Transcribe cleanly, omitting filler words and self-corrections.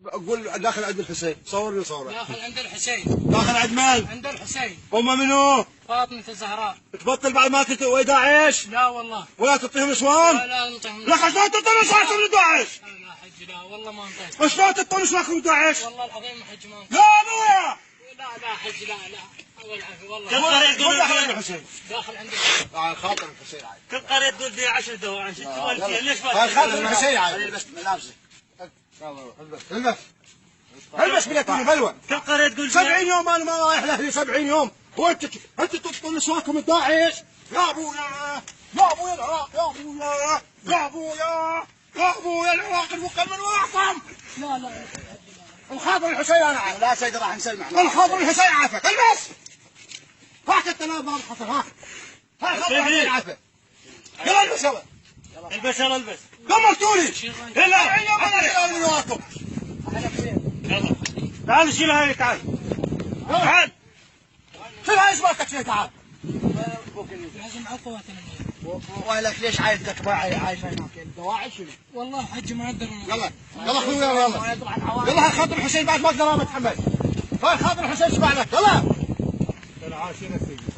اقول داخل عند الحسين، صورني صوره. داخل عند الحسين. داخل عند من؟ عند الحسين. هم منو؟ فاطمة الزهراء. تبطل بعد ما داعش؟ لا والله. ولا تعطيهم نسوان؟ لا نعطيهم. لا شلون تعطون نسوانكم لداعش؟ لا حج لا والله ما نطيق. شلون تعطون نسوانكم لداعش؟ والله العظيم ما حج ما نطيق. لا ابويا. لا حج لا. اول عافية والله. كل قرية تقول داخل عند الحسين. داخل عند الحسين. على خاطر الحسين عاد. كل قرية تقول فيها 10 دواعش، ليش ما؟ على خاطر الحسين عاد. البس ملابسك. البس بلاتوني بلوى. كل قرية تقول 70 يوم انا ما رايح لاهلي 70 يوم، وانت تبطل نسواكم لداعش؟ يا ابويا يا ابويا العراق، يا ابويا يا ابويا يا ابويا العراق المكمل واعظم. لا الخاطر الحسين انا عارف. لا سيدي راح نسلمح. الخاطر الحسين عافك. البس هاك التلاب ما الخطر. ها الخاطر الحسين عافك. يلا البس يلا. البس يلا البس. دمرتوني. يلا 70 يوم انا شايل من وراكم. يلا تعال شيل هاي تعال. تعال شيل هاي اجبارتك شيء تعال. لازم عفوة ويلك ليش عايزك عايش هناك؟ دواعش شنو؟ والله حج ما اقدر. يلا اخويا يلا. يلا خاطر الحسين بعد ما اقدر اتحمل. هاي خاطر الحسين اسمع لك. يلا. عاشر السجن.